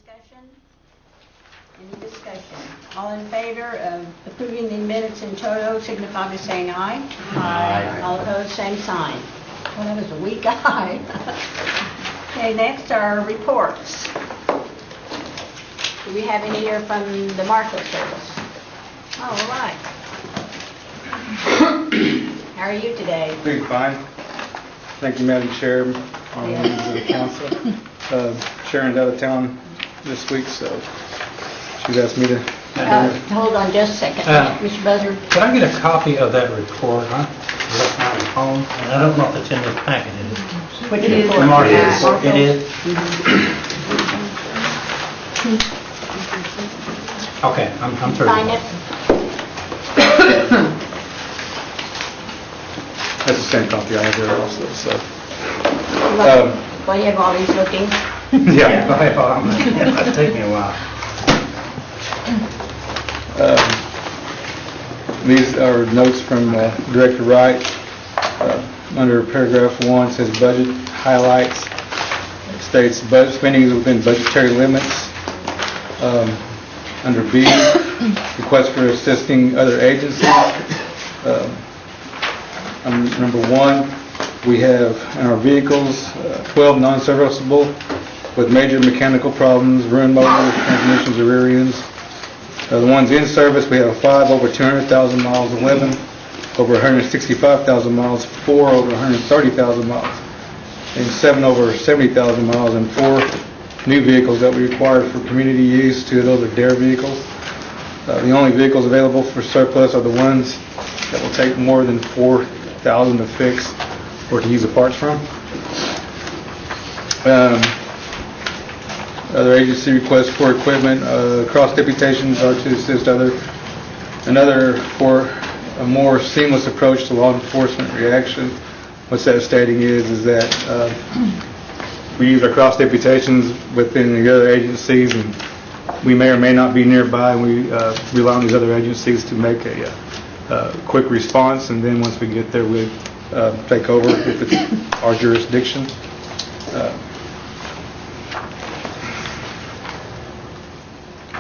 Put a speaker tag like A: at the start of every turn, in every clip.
A: discussion? Any discussion? All in favor of approving the minutes in toto signify by saying aye.
B: Aye.
A: All opposed, same sign. Well, that was a weak aye. Okay, next are reports. Do we have any here from the Marshal Service? Oh, all right. How are you today?
C: Doing fine. Thank you, Madam Chair, on members of the council. Sharon's out of town this week, so she's asked me to.
A: Hold on just a second. Mr. Buzzard?
B: Could I get a copy of that report? I left my phone, and I don't know if it's in this packet, is it?
A: Which report?
B: Marshall. It is? Okay, I'm through.
A: Sign it.
C: That's the same copy I have there also, so.
A: While you have all these looking.
C: Yeah.
B: Go ahead, Bob. That'll take me a while.
C: These are notes from Director Wright. Under paragraph 1 says budget highlights. It states budget spending is within budgetary limits. Under B, request for assisting other agencies. Number 1, we have in our vehicles 12 non-serviceable with major mechanical problems, ruined motors, transmissions, or rear ends. The ones in service, we have 5 over 200,000 miles, 11 over 165,000 miles, 4 over 130,000 miles, and 7 over 70,000 miles, and 4 new vehicles that we required for community use. 2 of those are DARE vehicles. The only vehicles available for surplus are the ones that will take more than 4,000 to fix or to use the parts from. Other agency requests for equipment, cross deputations are to assist for a more seamless approach to law enforcement reaction. What that stating is that we use our cross deputations within the other agencies, and we may or may not be nearby, and we rely on these other agencies to make a quick response, and then once we get there, we take over if it's our jurisdiction.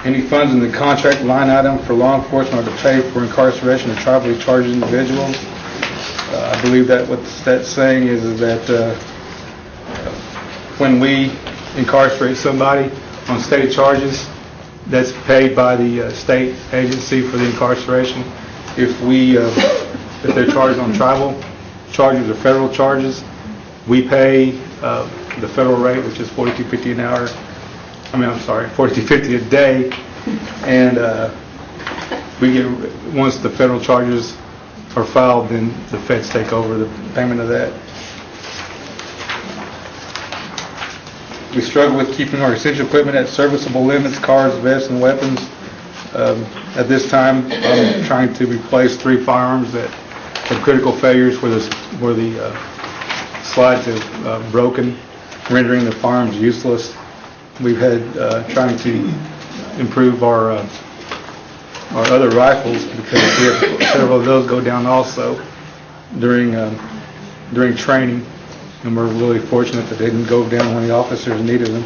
C: Any funds in the contract line item for law enforcement are to pay for incarceration of tribally charged individuals. I believe that what that's saying is that when we incarcerate somebody on state charges, that's paid by the state agency for the incarceration. If they're charged on tribal charges or federal charges, we pay the federal rate, which is $42.50 an hour. $42.50 a day, and we get, once the federal charges are filed, then the feds take over the payment of that. We struggle with keeping our essential equipment at serviceable limits: cars, vests, and weapons. At this time, I'm trying to replace 3 firearms that have critical failures where the slides have broken, rendering the firearms useless. We've had trying to improve our other rifles because we have several of those go down also during training, and we're really fortunate that they didn't go down when the officers needed them.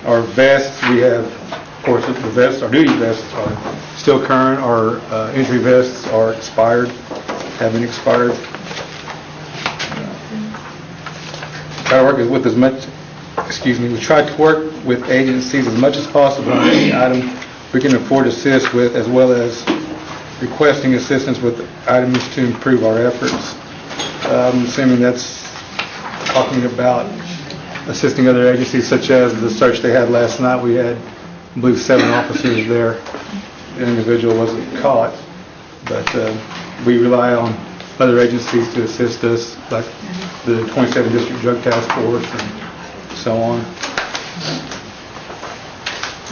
C: Our vests, we have, of course, the vests, our duty vests are still current. Our entry vests are expired, have been expired. Try to work with as much. We try to work with agencies as much as possible on any item we can afford to assist with, as well as requesting assistance with items to improve our efforts. I'm assuming that's talking about assisting other agencies, such as the search they had last night. We had, I believe, 7 officers there. The individual wasn't caught, but we rely on other agencies to assist us, like the 27th District Drug Task Force and so on.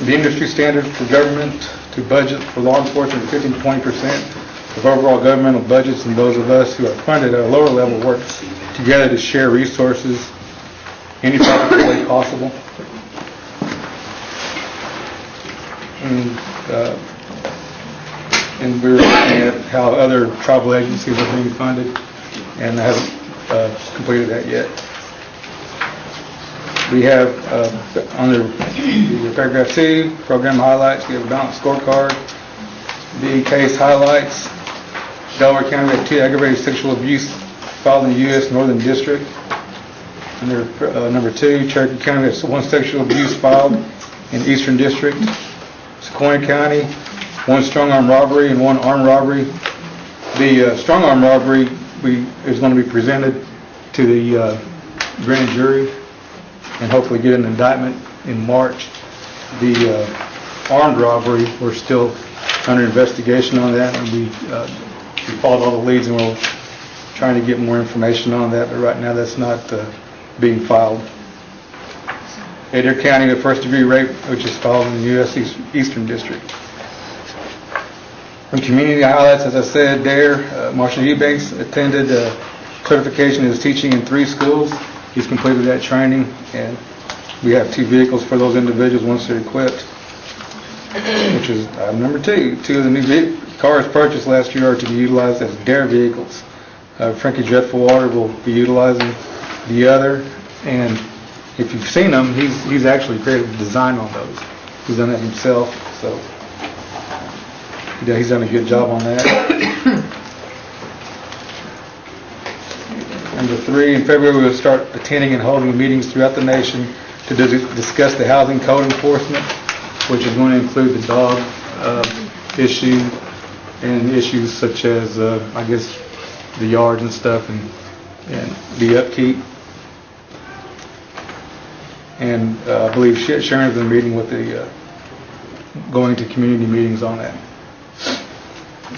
C: The industry standard for government to budget for law enforcement is 15 to 20% of overall governmental budgets, and those of us who are funded at a lower level work together to share resources any practical way possible. And we're looking at how other tribal agencies are being funded, and I haven't completed that yet. We have, under the paragraph 2, program highlights, we have a balanced scorecard. The case highlights, Delaware County, we have 2 aggravated sexual abuse filed in the U.S. Northern District. Under number 2, Cherokee County, we have 1 sexual abuse filed in Eastern District. Sequoia County, 1 strong arm robbery and 1 armed robbery. The strong arm robbery is going to be presented to the grand jury and hopefully get an indictment in March. The armed robbery, we're still under investigation on that, and we followed all the leads, and we're trying to get more information on that, but right now that's not being filed. Adair County, the first degree rape, which is filed in the U.S. Eastern District. From community highlights, as I said, there, Marshall Eubanks attended clarification of his teaching in 3 schools. He's completed that training, and we have 2 vehicles for those individuals once they're equipped, which is item number 2. 2 of the new cars purchased last year are to be utilized as DARE vehicles. Frankie Dreadful Water will be utilizing the other, and if you've seen him, he's actually created the design on those. He's done that himself, so yeah, he's done a good job on that. Number 3, in February, we'll start attending and holding meetings throughout the nation to discuss the housing code enforcement, which is going to include the dog issue and issues such as, I guess, the yards and stuff and the upkeep. And I believe Sharon's been meeting with going to community meetings on that.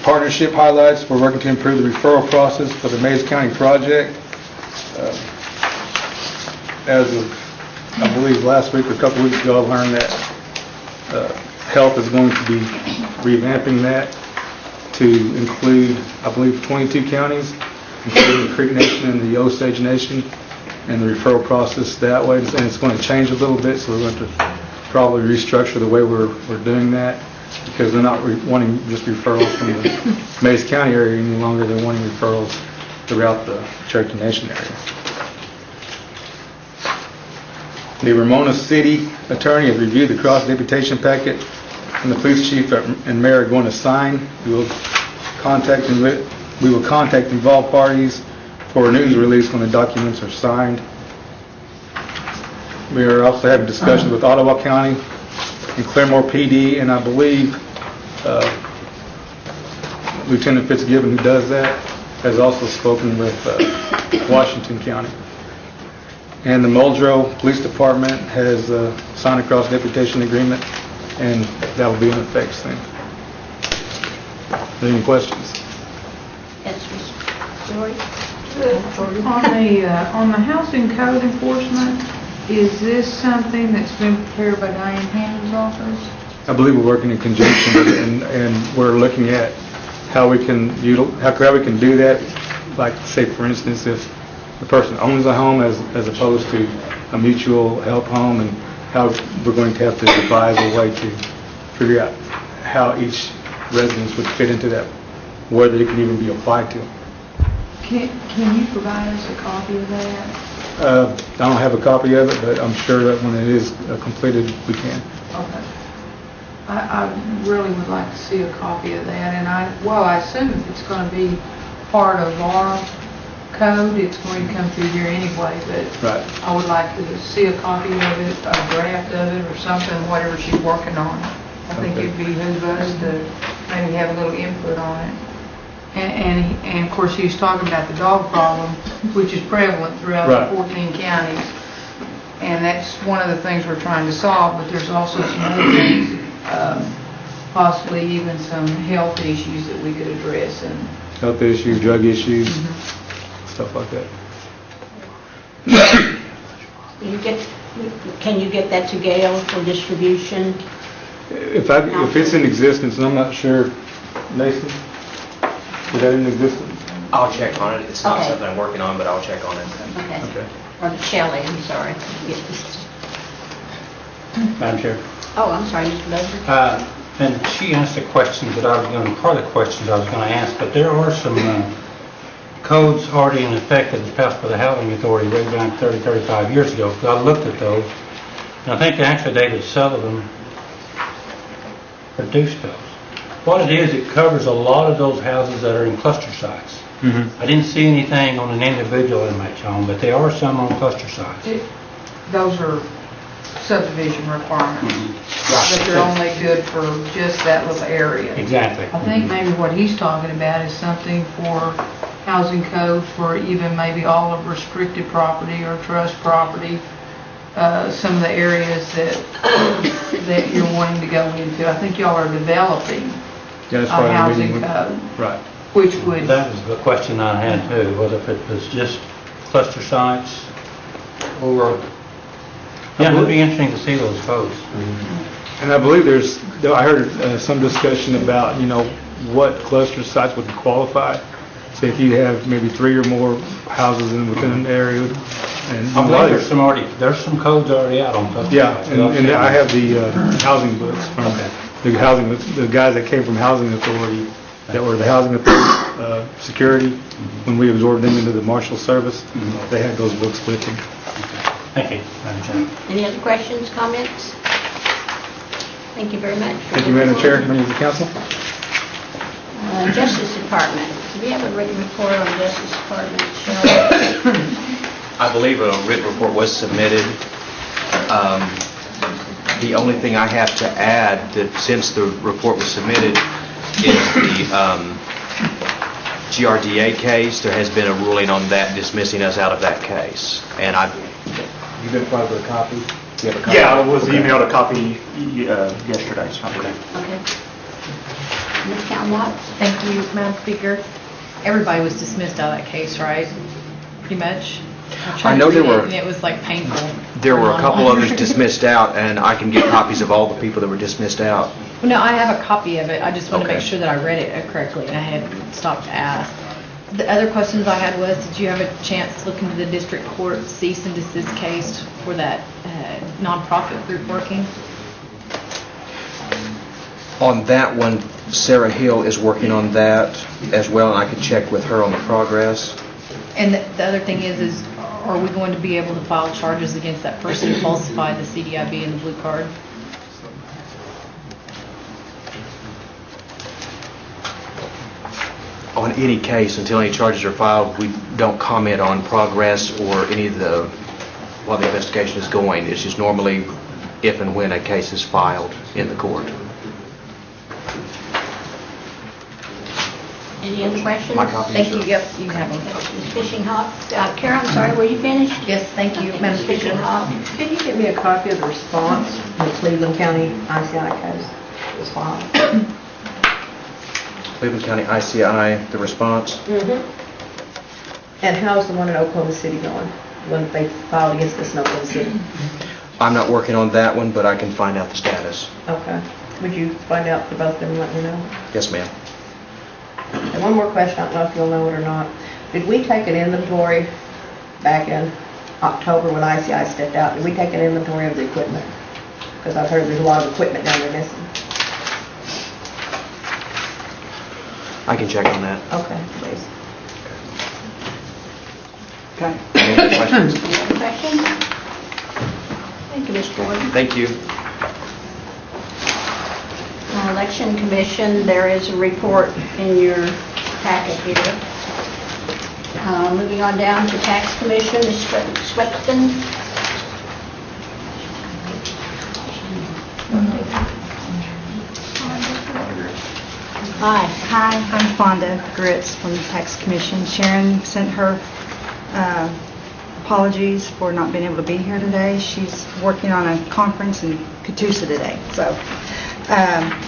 C: Partnership highlights, we're working to improve the referral process for the Mays County project. As of, I believe, last week or a couple weeks ago, I learned that Health is going to be revamping that to include, I believe, 22 counties, including the Creek Nation and the Osage Nation, and the referral process that way. And it's going to change a little bit, so we're going to probably restructure the way we're doing that, because they're not wanting just referrals from the Mays County area any longer. They're wanting referrals throughout the Cherokee Nation area. The Ramona City Attorney has reviewed the cross-deputation packet, and the police chief and mayor are going to sign. We will contact involved parties for a news release when the documents are signed. We are also having discussions with Ottawa County and Claremore PD, and I believe Lieutenant Fitzgibbon, who does that, has also spoken with Washington County. And the Muldrow Police Department has signed a cross-deputation agreement, and that will be in effect soon. Any questions?
A: Yes, Jory?
D: On the housing code enforcement, is this something that's been prepared by Diane Hannon's office?
C: I believe we're working in conjunction with it, and we're looking at how we can do that. Like, say, for instance, if the person owns a home as opposed to a mutual help home, and how we're going to have to devise a way to figure out how each residence would fit into that, whether it can even be applied to.
D: Can you provide us a copy of that?
C: I don't have a copy of it, but I'm sure that when it is completed, we can.
D: Okay. I really would like to see a copy of that, and I assume if it's going to be part of our code, it's going to come through here anyway, but
C: Right.
D: I would like to see a copy of it, a draft of it, or something, whatever she's working on. I think
C: Okay.
D: it'd behoove us to maybe have a little input on it. And of course, he was talking about the dog problem, which is prevalent throughout
C: Right.
D: the 14 counties. And that's one of the things we're trying to solve, but there's also some other things, possibly even some health issues that we could address. And
C: Health issues, drug issues, stuff like that.
A: Can you get that to Gail for distribution?
C: If it's in existence, and I'm not sure, Nathan, is that in existence?
E: I'll check on it. It's not
A: Okay.
E: something I'm working on, but I'll check on it.
A: Okay.
C: Okay.
A: Or Shelley, I'm sorry.
B: Madam Chair.
A: Oh, I'm sorry, Mr. Dozier.
B: And she asked the questions that I was going to, part of the questions I was going to ask, but there are some codes already in effect that was passed by the Housing Authority way back 30, 35 years ago. I looked at those, and I think actually David Sullivan produced those. What it is, it covers a lot of those houses that are in cluster sites. I didn't see anything on an individual inmate's home, but there are some on cluster sites.
D: Those are subdivision requirements, but they're only good for just that little area.
B: Exactly.
D: I think maybe what he's talking about is something for housing codes for even maybe all of restricted property or trust property, some of the areas that you're wanting to go into. I think y'all are developing
C: Yeah,
D: a
C: that's why I'm
D: housing
C: reading.
D: code,
C: Right.
D: which would,
B: That was the question I had too, was if it was just cluster sites or, yeah, it'd be interesting to see those codes.
C: And I believe I heard some discussion about, what cluster sites would qualify. Say if you have maybe 3 or more houses within an area, and
B: I believe there's some codes already out on cluster
C: yeah,
B: sites.
C: and I have the housing books from the guys that came from Housing Authority, that were the Housing Authority security, when we absorbed them into the Marshal Service, they had those books with them.
B: Thank you, Madam Chair.
A: Any other questions, comments? Thank you very much.
C: Thank you, Madam Chair, members of the council.
A: Justice Department. Do we have a written report on Justice Department, Shelley?
E: I believe a written report was submitted. The only thing I have to add, that since the report was submitted, is the GRDA case. There has been a ruling on that dismissing us out of that case. And you've been provided with a copy? You have a copy?
F: Yeah, I was emailed a copy yesterday.
A: Okay. Ms. Calmont?
G: Thank you, Madam Speaker. Everybody was dismissed out of that case, right? Pretty much?
E: I know there were.
G: And it was like painful.
E: There were a
G: for
E: couple
G: one.
E: others dismissed out, and I can get copies of all the people that were dismissed out.
G: Well, no, I have a copy of it. I just want to
E: Okay.
G: make sure that I read it correctly, and I hadn't stopped to ask. The other questions I had was, did you have a chance to look into the district court cease and desist case for that nonprofit group working?
E: On that one, Sarah Hill is working on that as well, and I could check with her on the progress.
G: And the other thing is are we going to be able to file charges against that person who falsified the CDIB and the blue card?
E: On any case, until any charges are filed, we don't comment on progress or any of while the investigation is going. It's just normally if and when a case is filed in the court.
A: Any other questions?
E: My copy.
G: Thank you. Yep, you have them.
A: Ms. Fishing Hawk? Karen, I'm sorry, were you finished?
G: Yes, thank you, Madam
A: Ms. Fishing
G: Speaker.
A: Hawk?
H: Could you give me a copy of the response to the Cleveland County ICI case? It was filed.
E: Cleveland County ICI, the response.
H: And how's the one in Oklahoma City going? The one that they filed against us in Oklahoma City?
E: I'm not working on that one, but I can find out the status.
H: Okay. Would you find out for both of them and let me know?
E: Yes, ma'am.
H: And one more question, I don't know if you'll know it or not. Did we take an inventory back in October when ICI stepped out? Did we take an inventory of the equipment? Because I've heard there's a lot of equipment down there missing.
E: I can check on that.
H: Okay, please.
A: Okay.
E: Any other questions?
A: Any other questions? Thank you, Ms. Gordon.
E: Thank you.
A: Election Commission, there is a report in your packet here. Moving on down to Tax Commission, Ms. Swepton. Hi.
I: Hi, I'm Fonda Gritz from the Tax Commission. Sharon sent her apologies for not being able to be here today. She's working on a conference in Catoosa today. So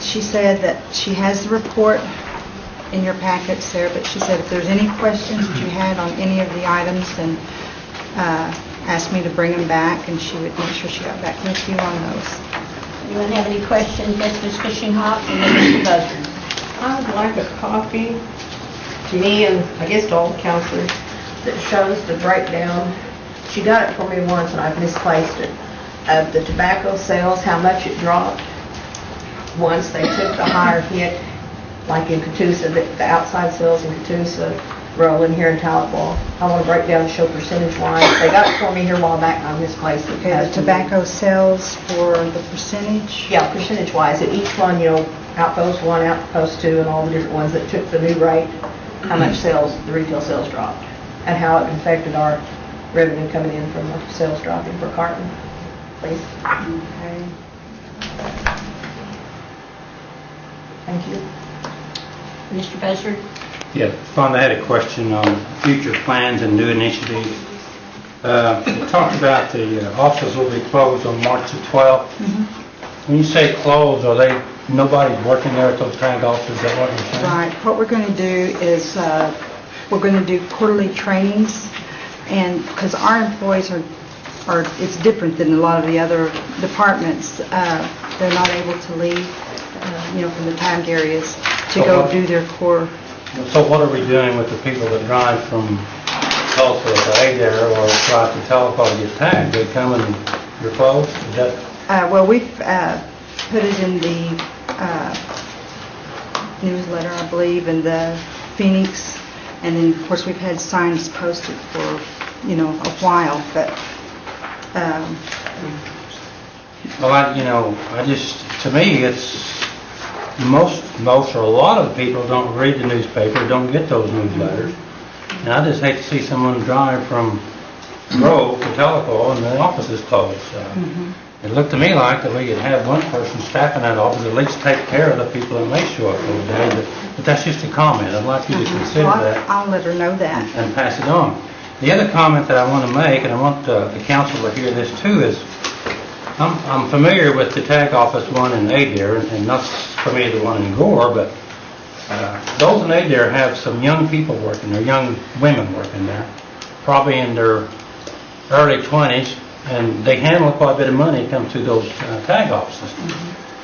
I: she said that she has the report in your packets there, but she said if there's any questions that you had on any of the items, then asked me to bring them back, and she would make sure she got back with you on those.
A: Anyone have any questions? Yes, Ms. Fishing Hawk and then Mr. Buzzard.
H: I would like a copy to me and I guess to all the counselors that shows the breakdown. She got it for me once and I've misplaced it. Of the tobacco sales, how much it dropped once they took the higher hit, like in Catoosa, the outside sales in Catoosa growing here in Tahlequah. I want to break down and show percentage-wise. They got it for me here a while back on this place. that
I: Okay,
H: has
I: the tobacco sales for the percentage?
H: Yeah, percentage-wise, at each one, Outpost 1, Outpost 2, and all the different ones that took the new rate, how much sales, the retail sales dropped, and how it affected our revenue coming in from the sales dropping per carton, please.
I: Okay.
H: Thank you.
A: Mr. Buzzard?
B: Yeah, Fonda, I had a question on future plans and new initiatives. You talked about the offices will be closed on March the 12th. When you say closed, nobody's working there at those tag offices, is that what you're saying?
I: Right. What we're going to do is, we're going to do quarterly trainings, and because our employees are, it's different than a lot of the other departments. They're not able to leave, from the tagged areas to go do their core.
B: So what are we doing with the people that drive from Tulsa to Adair or drive to Tahlequah to get tagged? They come and you're closed? Is that?
I: Well, we've put it in the newsletter, I believe, in the Phoenix, and then, of course, we've had signs posted for, a while, but,
B: Well, to me, it's most or a lot of the people don't read the newspaper, don't get those newsletters. And I just hate to see someone drive from Grove to Tahlequah and the office is closed. It looked to me like that we could have one person staffing that office, at least take care of the people that may show up those days. But that's just a comment. I'd like you to consider
I: well,
B: that
I: I'll let her know that.
B: and pass it on. The other comment that I want to make, and I want the council to hear this too, is I'm familiar with the tag office one in Adair, and not familiar with the one in Gore, but those in Adair have some young people working there, young women working there, probably in their early 20s, and they handle quite a bit of money that comes through those tag offices.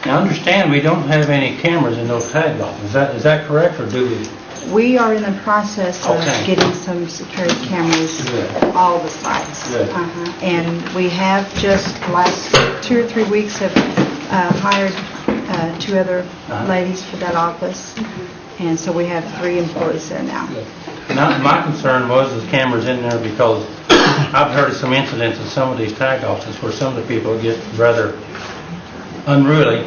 B: Now, understand we don't have any cameras in those tag offices. Is that correct, or do we?
I: We are in the process of
B: Okay.
I: getting some security cameras
B: Good.
I: at all the sites.
B: Good.
I: And we have just the last 2 or 3 weeks have hired 2 other ladies for that office. And so we have 3 employees there now.
B: Now, my concern was the cameras in there because I've heard of some incidents in some of these tag offices where some of the people get rather unruly,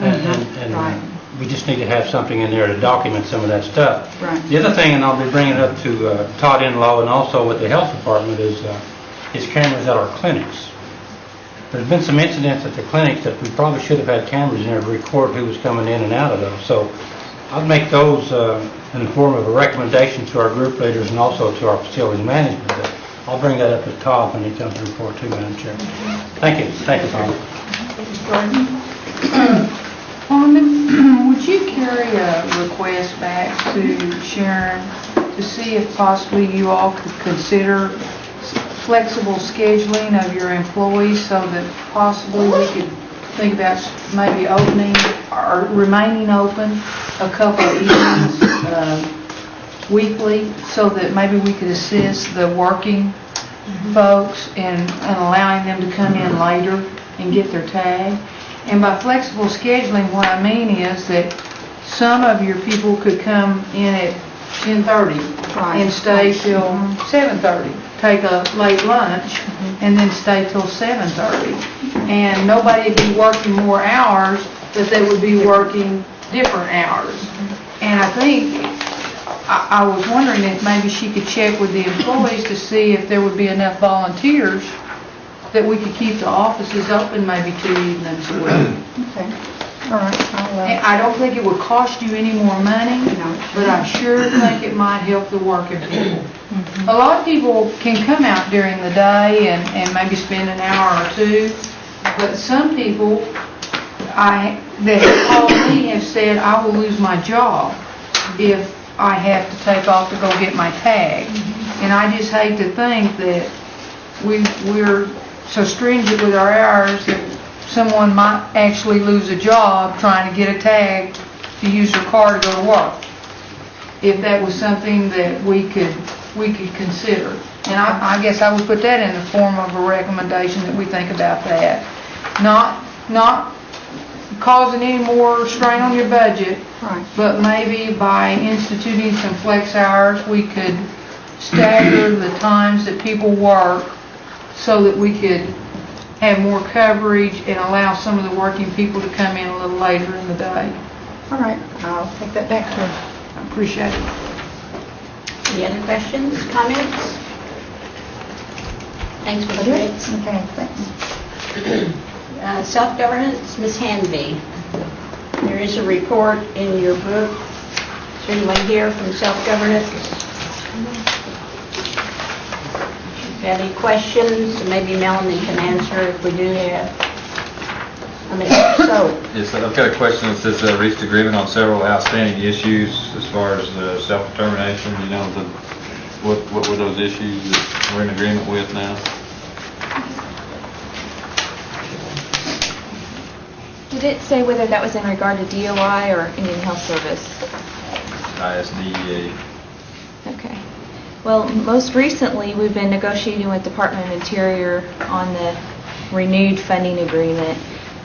B: and
I: Right.
B: we just need to have something in there to document some of that stuff.
I: Right.
B: The other thing, and I'll be bringing it up to Todd Inlaw and also with the health department, is cameras at our clinics. There's been some incidents at the clinics that we probably should have had cameras in there to record who was coming in and out of those. So I'd make those in the form of a recommendation to our group leaders and also to our facilities management. But I'll bring that up to Todd when he comes to report too, Madam Chair. Thank you. Thank you, Tom.
D: Fonda, would you carry a request back to Sharon to see if possibly you all could consider flexible scheduling of your employees so that possibly we could think about maybe opening or remaining open a couple of evenings weekly so that maybe we could assist the working folks and allowing them to come in later and get their tag. And by flexible scheduling, what I mean is that some of your people could come in at 10:30 and stay till 7:30, take a late lunch, and then stay till 7:30. And nobody would be working more hours, but they would be working different hours. And I think, I was wondering if maybe she could check with the employees to see if there would be enough volunteers that we could keep the offices open maybe 2 evenings a week.
I: Okay. All right.
D: And I don't think it would cost you any more money, but I sure think it might help the working people. A lot of people can come out during the day and maybe spend an hour or 2, but some people that have called me have said, I will lose my job if I have to take off to go get my tag. And I just hate to think that we're so stringent with our hours that someone might actually lose a job trying to get a tag to use their car to go to work. If that was something that we could consider. And I guess I would put that in the form of a recommendation that we think about that. Not causing any more strain on your budget.
I: Right.
D: But maybe by instituting some flex hours, we could stagger the times that people work so that we could have more coverage and allow some of the working people to come in a little later in the day.
I: All right, I'll take that back to her.
D: I appreciate it.
A: Any other questions, comments? Thanks for the grades.
I: Okay, thanks.
A: Self-governance, Ms. Hanby. There is a report in your book. Is there anyone here from self-governance? If you have any questions, maybe Melanie can answer if we do have.
J: Yes, I've got a question. It says reached agreement on several outstanding issues as far as self-determination. You know, what were those issues that we're in agreement with now?
K: Did it say whether that was in regard to DOI or Indian Health Service?
J: ISDEA.
K: Okay. Well, most recently, we've been negotiating with Department of Interior on the renewed funding agreement.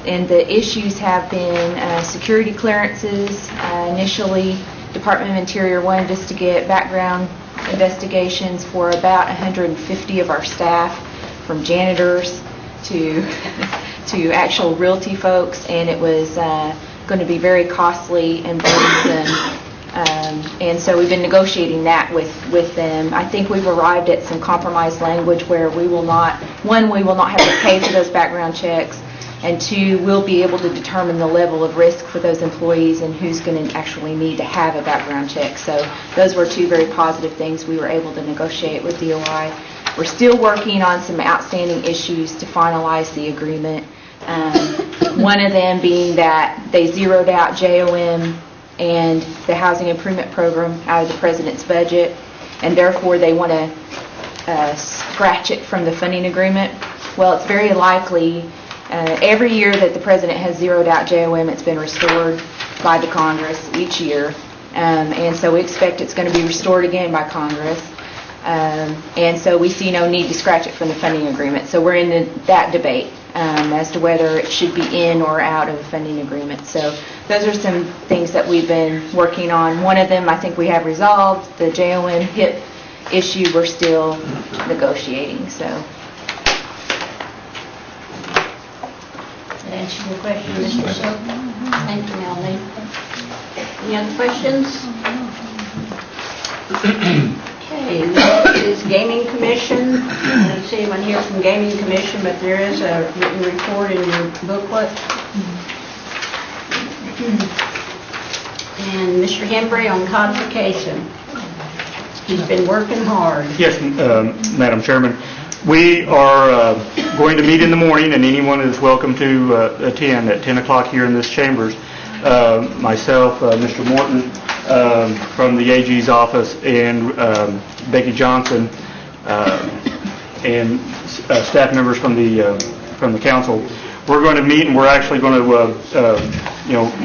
K: And the issues have been security clearances. Initially, Department of Interior wanted us to get background investigations for about 150 of our staff, from janitors to actual realty folks, and it was going to be very costly and burdensome. And so we've been negotiating that with them. I think we've arrived at some compromise language where we will not have to pay for those background checks, and two, we'll be able to determine the level of risk for those employees and who's going to actually need to have a background check. So those were two very positive things we were able to negotiate with DOI. We're still working on some outstanding issues to finalize the agreement. One of them being that they zeroed out JOM and the housing improvement program out of the president's budget, and therefore they want to scratch it from the funding agreement. Well, it's very likely every year that the president has zeroed out JOM, it's been restored by the Congress each year. And so we expect it's going to be restored again by Congress. And so we see no need to scratch it from the funding agreement. So we're in that debate as to whether it should be in or out of the funding agreement. So those are some things that we've been working on. One of them I think we have resolved. The JOM HIP issue we're still negotiating. So.
A: That answer your question, Mr. Silk? Thank you, Melanie. Any other questions? Okay, next is Gaming Commission. I don't see anyone here from Gaming Commission, but there is a written report in your booklet. And Mr. Hembry on codification. He's been working hard.
F: Yes, Madam Chairman. We are going to meet in the morning, and anyone is welcome to attend at 10 o'clock here in this chambers. Myself, Mr. Morton from the AG's office, and Becky Johnson, and staff members from the council. We're going to meet, and we're actually going to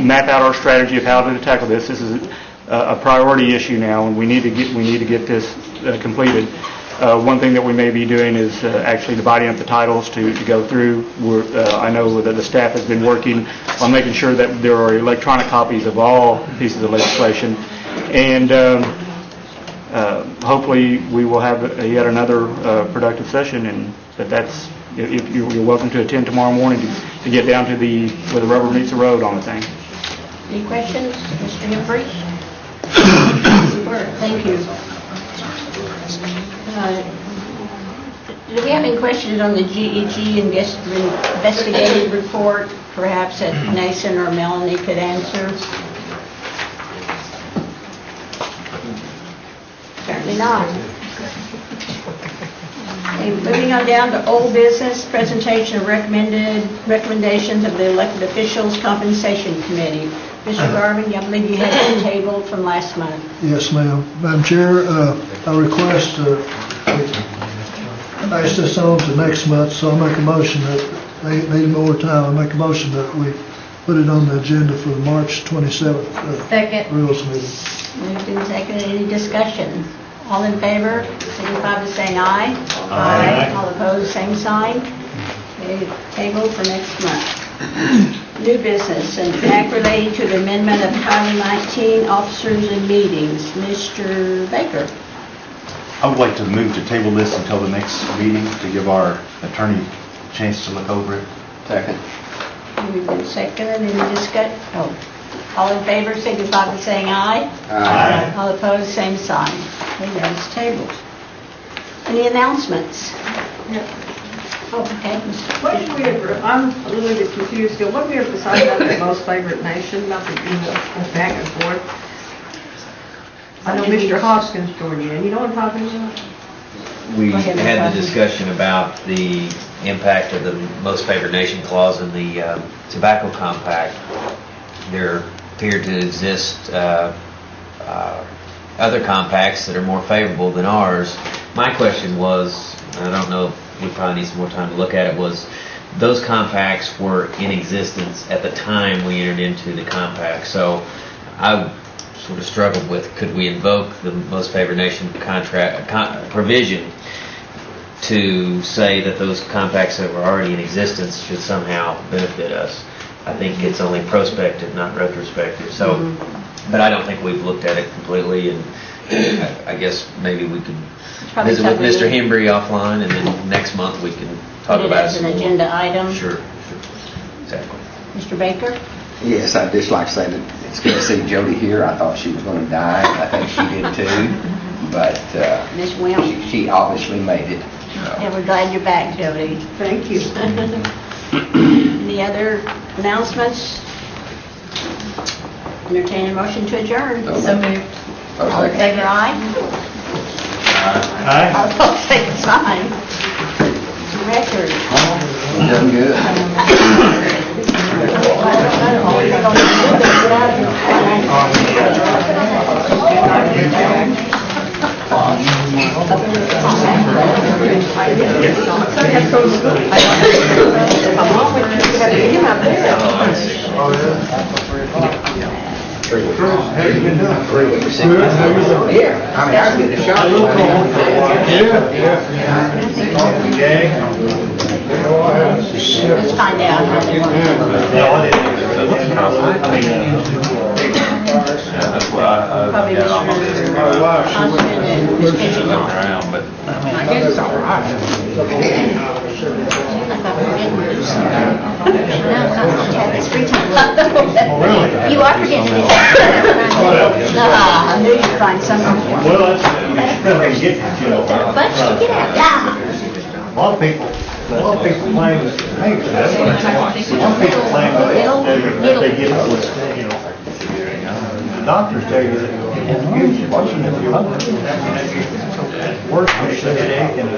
F: map out our strategy of how to tackle this. This is a priority issue now, and we need to get this completed. One thing that we may be doing is actually dividing up the titles to go through. I know that the staff has been working on making sure that there are electronic copies of all pieces of legislation, and hopefully we will have yet another productive session. And that's if you're welcome to attend tomorrow morning to get down to where the rubber meets the road on the thing.
A: Any questions, Mr. Hembry? Thank you. Do we have any questions on the GEG investigative report? Perhaps that Nason or Melanie could answer. Certainly not. Okay, moving on down to old business, presentation of recommendations of the elected officials compensation committee. Mr. Garvin, I believe you had it tabled from last month.
L: Yes, ma'am. Madam Chair, I request pass this on to next month, so I'll make a motion that they need more time. I'll make a motion that we put it on the agenda for the March 27th
G: Second.
L: Rules meeting.
A: Moved and seconded. Any discussion? All in favor, signify by saying aye.
F: Aye.
A: All opposed, same sign. Okay, table for next month. New business, an act relating to the amendment of Title 19, officers and meetings. Mr. Baker.
M: I would like to move to table this until the next meeting to give our attorney a chance to look over it.
N: Second.
A: Moved and seconded, any discussion? Oh, all in favor, signify by saying aye.
N: Aye.
A: All opposed, same sign. Okay, that is tabled. Any announcements? Oh, okay.
H: What did we ever, I'm a little bit confused still, what did we ever decide about the most favored nation, about the, back and forth? I know Mr. Hoskins joined in, you know what I'm talking about?
E: We
A: Go ahead, Ms.
E: had the
A: Hoskins.
E: discussion about the impact of the most favored nation clause in the tobacco compact. There appear to exist other compacts that are more favorable than ours. My question was, and I don't know, we probably need some more time to look at it, was those compacts were in existence at the time we entered into the compact. So I sort of struggled with, could we invoke the most favored nation provision to say that those compacts that were already in existence should somehow benefit us? I think it's only prospective, not retrospective. So, but I don't think we've looked at it completely, and I guess maybe we could
A: Probably
E: visit with
A: something
E: Mr. Hembry offline, and then next month we can talk
A: Put it
E: about it
A: as
E: some
A: an
E: more.
A: agenda item.
E: Sure, exactly.
A: Mr. Baker?
N: Yes, I'd just like to say that it's good to see Jody here. I thought she was going to die. I think she did too. But
A: Ms. Wimp?
N: she obviously made it.
A: And we're glad you're back, Jody.
H: Thank you.
A: Any other announcements? Entertain a motion to adjourn.
G: So moved.
A: All in favor, aye?
B: Aye.
A: All opposed, same sign. Record.
N: Done good.
L: Yeah,
N: I mean, I was getting a shot.
A: Let's find out how they want
J: That's what I
A: Probably
J: got on my list.
A: Mr. Austin and Ms. Pigeon.
J: Around, but
A: I guess it's all right. I thought we were getting loose. No, it's not. Chad, it's free time. You are forgetting to get Nah, I knew you'd find something.
O: Well, that's really getting it, you know.
A: But you get out. Yeah.
O: A lot of people claim that, hey, that's what it's like. Some people claim that they get it with, you know, the doctors tell you that it's working if you're worse than a headache and a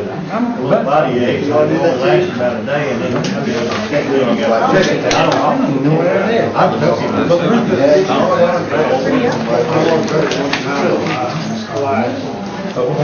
O: little body ache, so it only lasts about a day and then you got I don't know where it is. I've took it.